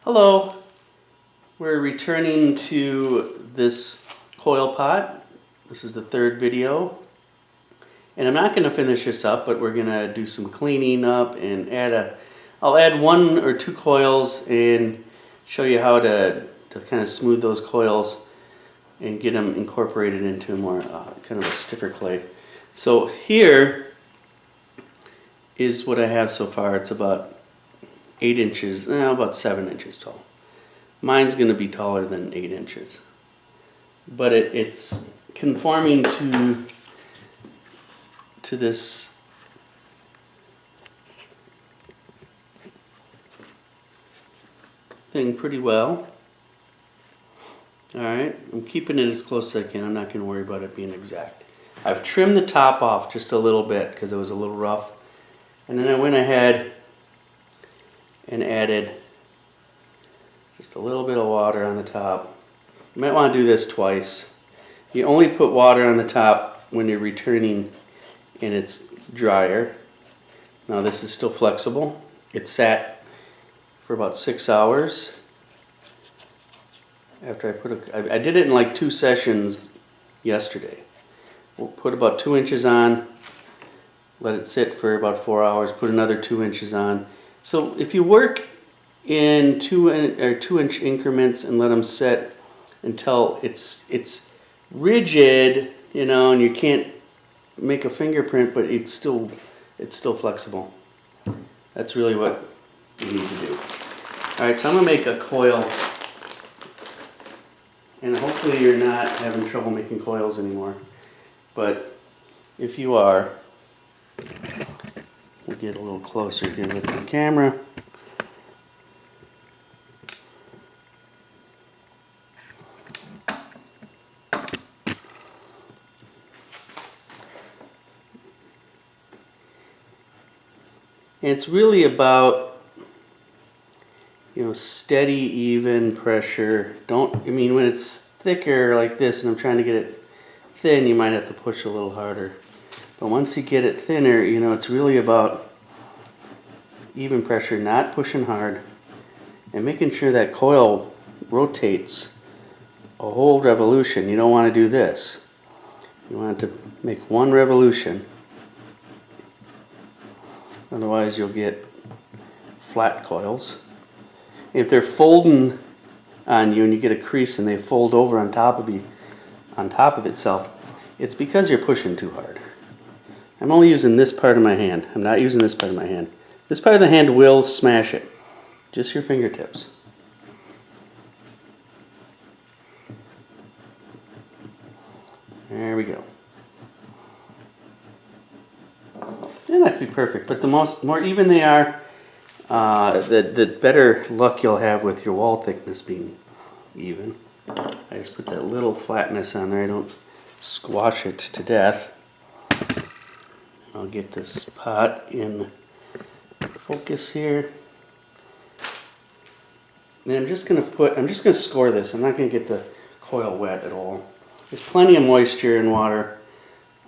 Hello, we're returning to this coil pot. This is the third video. And I'm not going to finish this up, but we're going to do some cleaning up and I'll add 1 or 2 coils and show you how to kind of smooth those coils and get them incorporated into a more kind of a stiffer clay. So here is what I have so far. It's about 8 inches, about 7 inches tall. Mine's going to be taller than 8 inches. But it's conforming to this thing pretty well. Alright, I'm keeping it as close as I can. I'm not going to worry about it being exact. I've trimmed the top off just a little bit because it was a little rough. And then I went ahead and added just a little bit of water on the top. You might want to do this twice. You only put water on the top when you're returning and it's drier. Now this is still flexible. It sat for about 6 hours. After I did it in like 2 sessions yesterday. We'll put about 2 inches on, let it sit for about 4 hours, put another 2 inches on. So if you work in 2 inch increments and let them set until it's rigid, you know, and you can't make a fingerprint, but it's still flexible. That's really what you need to do. All right, so I'm gonna make a coil, and hopefully you're not having trouble making coils anymore. But if you are, we'll get a little closer here with the camera. And it's really about, you know, steady, even pressure. When it's thicker like this and I'm trying to get it thin, you might have to push a little harder. But once you get it thinner, you know, it's really about even pressure, not pushing hard, and making sure that coil rotates a whole revolution. You don't want to do this. You want to make 1 revolution. Otherwise you'll get flat coils. If they're folding on you and you get a crease and they fold over on top of itself, it's because you're pushing too hard. I'm only using this part of my hand. I'm not using this part of my hand. This part of the hand will smash it. Just your fingertips. There we go. They don't have to be perfect, but the more even they are, the better luck you'll have with your wall thickness being even. I just put that little flatness on there. I don't squash it to death. I'll get this pot in focus here. And I'm just gonna score this. I'm not gonna get the coil wet at all. There's plenty of moisture and water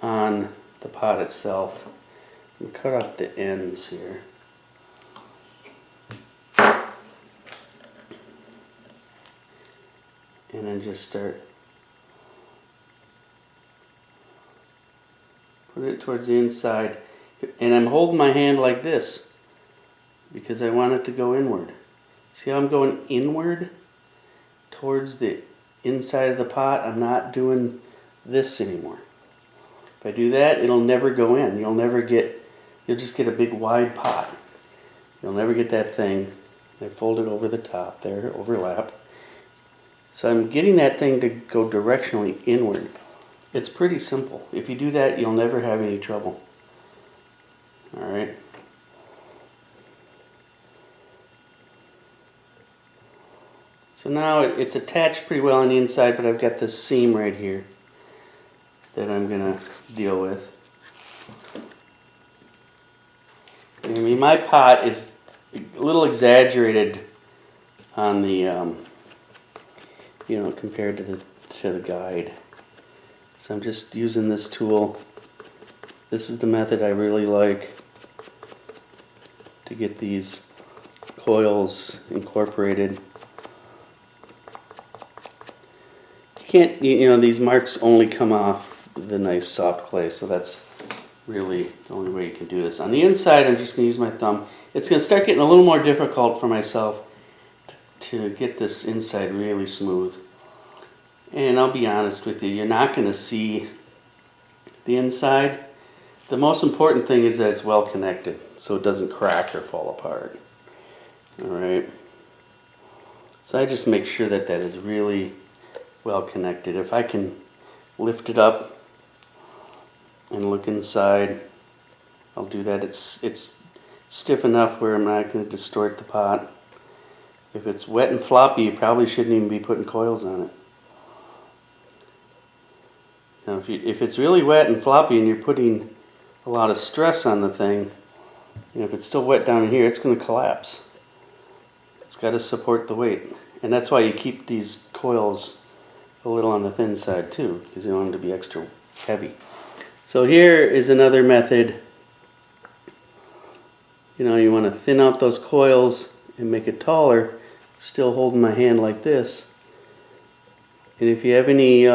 on the pot itself. I'm gonna cut off the ends here. And then just start putting it towards the inside. And I'm holding my hand like this because I want it to go inward. See how I'm going inward towards the inside of the pot? I'm not doing this anymore. If I do that, it'll never go in. You'll just get a big wide pot. You'll never get that thing. I fold it over the top there, overlap. So I'm getting that thing to go directionally inward. It's pretty simple. If you do that, you'll never have any trouble. All right. So now it's attached pretty well on the inside, but I've got this seam right here that I'm gonna deal with. I mean, my pot is a little exaggerated on the, compared to the guide. So I'm just using this tool. This is the method I really like to get these coils incorporated. You can't, you know, these marks only come off the nice soft clay, so that's really the only way you can do this. On the inside, I'm just going to use my thumb. It's going to start getting a little more difficult for myself to get this inside really smooth. And I'll be honest with you, you're not going to see the inside. The most important thing is that it's well connected, so it doesn't crack or fall apart. Alright. So I just make sure that that is really well connected. If I can lift it up and look inside, I'll do that. It's stiff enough where I'm not going to distort the pot. If it's wet and floppy, you probably shouldn't even be putting coils on it. Now, if it's really wet and floppy and you're putting a lot of stress on the thing, you know, if it's still wet down here, it's going to collapse. It's got to support the weight. And that's why you keep these coils a little on the thin side too, because you don't want them to be extra heavy. So here is another method. You know, you want to thin out those coils and make it taller, still holding my hand like this. And if you have any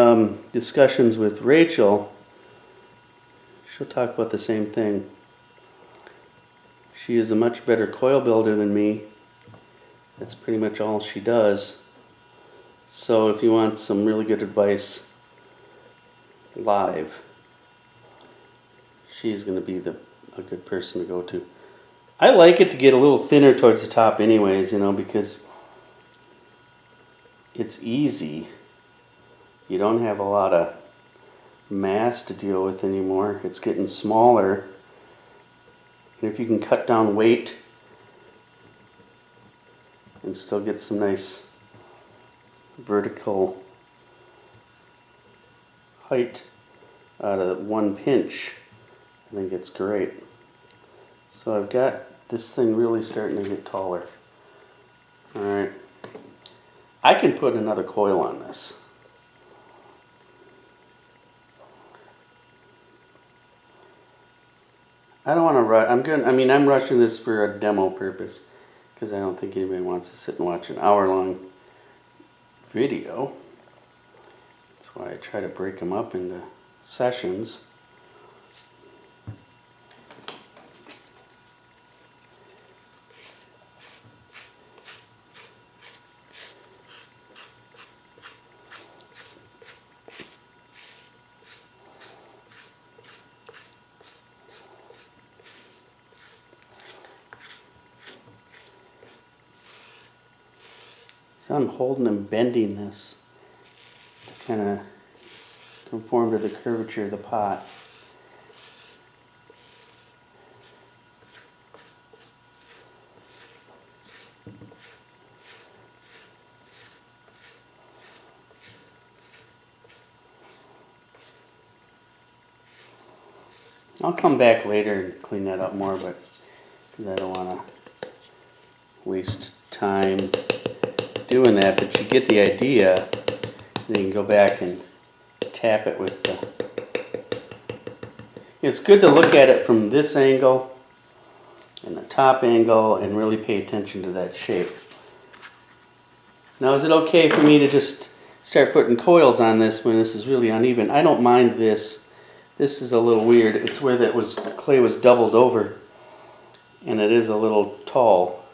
discussions with Rachel, she'll talk about the same thing. She is a much better coil builder than me. That's pretty much all she does. So if you want some really good advice live, she's going to be a good person to go to. I like it to get a little thinner towards the top anyways, you know, because it's easy. You don't have a lot of mass to deal with anymore. It's getting smaller. And if you can cut down weight and still get some nice vertical height out of one pinch, I think it's great. So I've got this thing really starting to get taller. Alright. I can put another coil on this. I don't want to rush. I'm rushing this for a demo purpose because I don't think anybody wants to sit and watch an hour-long video. That's why I try to break them up into sessions. So I'm holding and bending this to kind of conform to the curvature of the pot. I'll come back later and clean that up more, but because I don't want to waste time doing that, but you get the idea. Then you can go back and tap it with the... It's good to look at it from this angle and the top angle and really pay attention to that shape. Now, is it okay for me to just start putting coils on this when this is really uneven? I don't mind this. This is a little weird. It's where that clay was doubled over, and it is a little tall.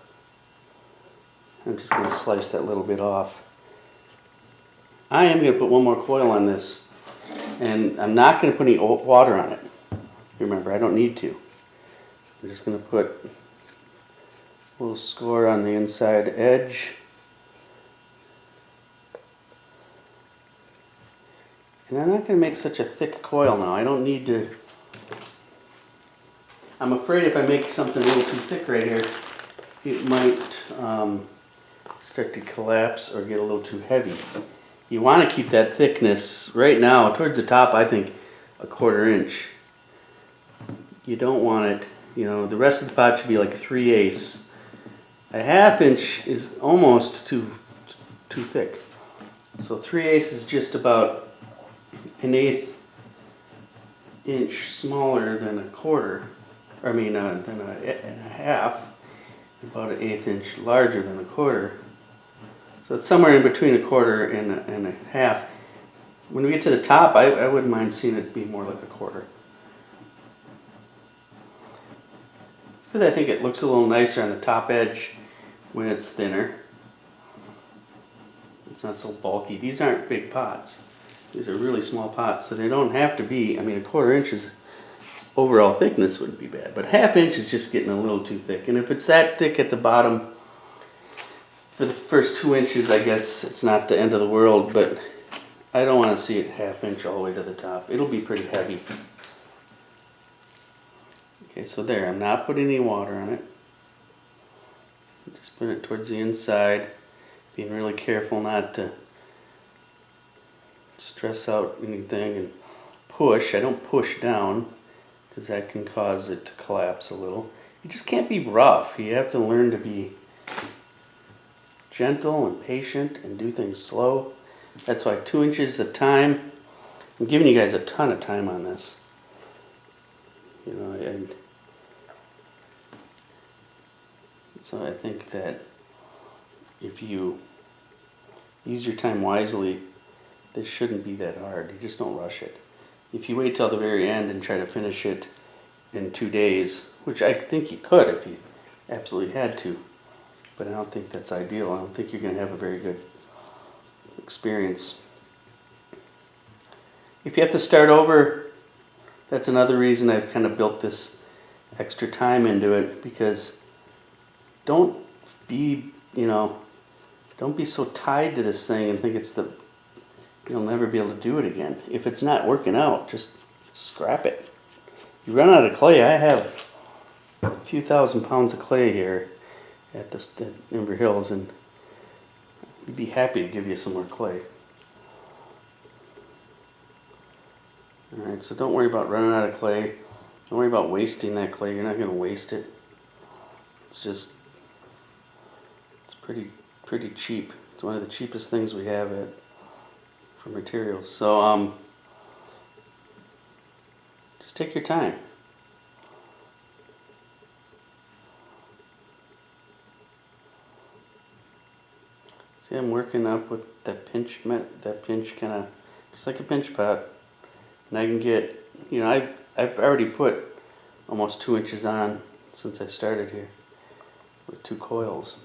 I'm just going to slice that little bit off. I am going to put one more coil on this, and I'm not going to put any water on it. Remember, I don't need to. I'm just going to put a little score on the inside edge. And I'm not going to make such a thick coil now. I don't need to... I'm afraid if I make something a little too thick right here, it might start to collapse or get a little too heavy. You want to keep that thickness right now towards the top. I think a 1/4 inch. You don't want it, you know, the rest of the pot should be like 3/8. A 1/2 inch is almost too thick. So 3/8 is just about an 1/8 inch smaller than a 1/4. Than a 1/2. about 1/8 inch larger than a quarter. So it's somewhere in between a quarter and a half. When we get to the top, I wouldn't mind seeing it be more like a quarter. It's because I think it looks a little nicer on the top edge when it's thinner. It's not so bulky. These aren't big pots. These are really small pots, so they don't have to be, I mean, a 1/4 inch is overall thickness wouldn't be bad, but 1/2 inch is just getting a little too thick. And if it's that thick at the bottom, for the first 2 inches, I guess it's not the end of the world, but I don't want to see it 1/2 inch all the way to the top. It'll be pretty heavy. Okay, so there, I'm not putting any water on it. I'm just putting it towards the inside, being really careful not to stress out anything and push. I don't push down because that can cause it to collapse a little. You just can't be rough. You have to learn to be gentle and patient and do things slow. That's why 2 inches at a time. I'm giving you guys a ton of time on this. You know, and so I think that if you use your time wisely, this shouldn't be that hard. You just don't rush it. If you wait till the very end and try to finish it in 2 days, which I think you could if you absolutely had to, but I don't think that's ideal. I don't think you're going to have a very good experience. If you have to start over, that's another reason I've kind of built this extra time into it, because don't be, don't be so tied to this thing and think you'll never be able to do it again. If it's not working out, just scrap it. You run out of clay. I have a few thousand pounds of clay here at Inver Hills, and we'd be happy to give you some more clay. Alright, so don't worry about running out of clay. Don't worry about wasting that clay. You're not going to waste it. It's pretty cheap. It's one of the cheapest things we have for materials. So just take your time. See, I'm working up with that pinch kind of just like a pinch pot, and I can get, I've already put almost 2 inches on since I started here with 2 coils.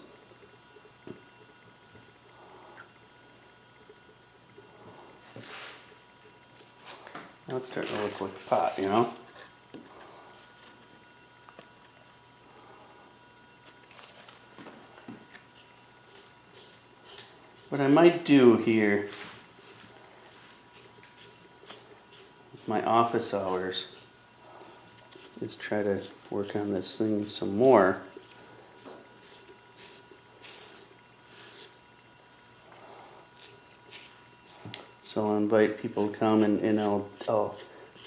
Now it's starting to look like a pot, What I might do here with my office hours is try to work on this thing some more. So I'll invite people to come and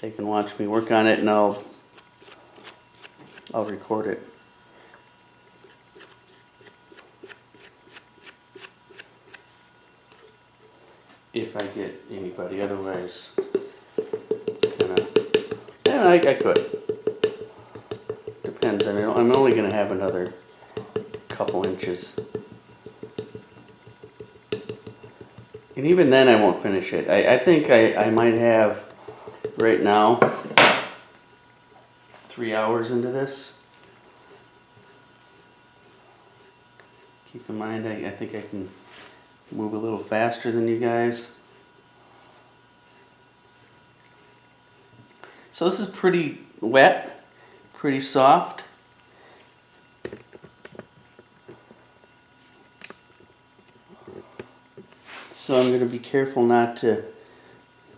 they can watch me work on it, and I'll record it. If I get anybody, otherwise it's kind of, I could. Depends. I mean, I'm only going to have another couple inches. And even then I won't finish it. I think I might have, right now, 3 hours into this. Keep in mind, I think I can move a little faster than you guys. So this is pretty wet, pretty soft. So I'm going to be careful not to,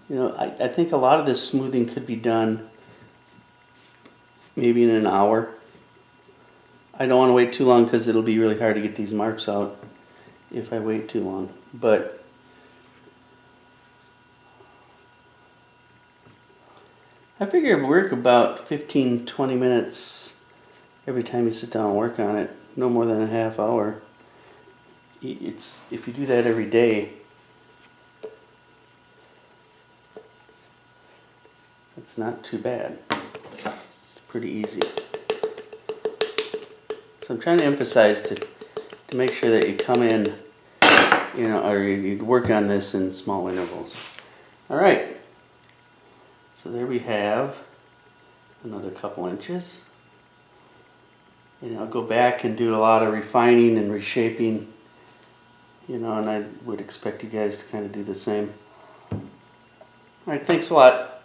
I think a lot of this smoothing could be done maybe in an hour. I don't want to wait too long because it'll be really hard to get these marks out if I wait too long. But I figure it'd work about 15-20 minutes every time you sit down and work on it. No more than a half hour. If you do that every day, it's not too bad. It's pretty easy. So I'm trying to emphasize to make sure that you come in, you know, or you'd work on this in small intervals. All right. So there we have another couple inches. And I'll go back and do a lot of refining and reshaping, you know, and I would expect you guys to kind of do the same. All right, thanks a lot.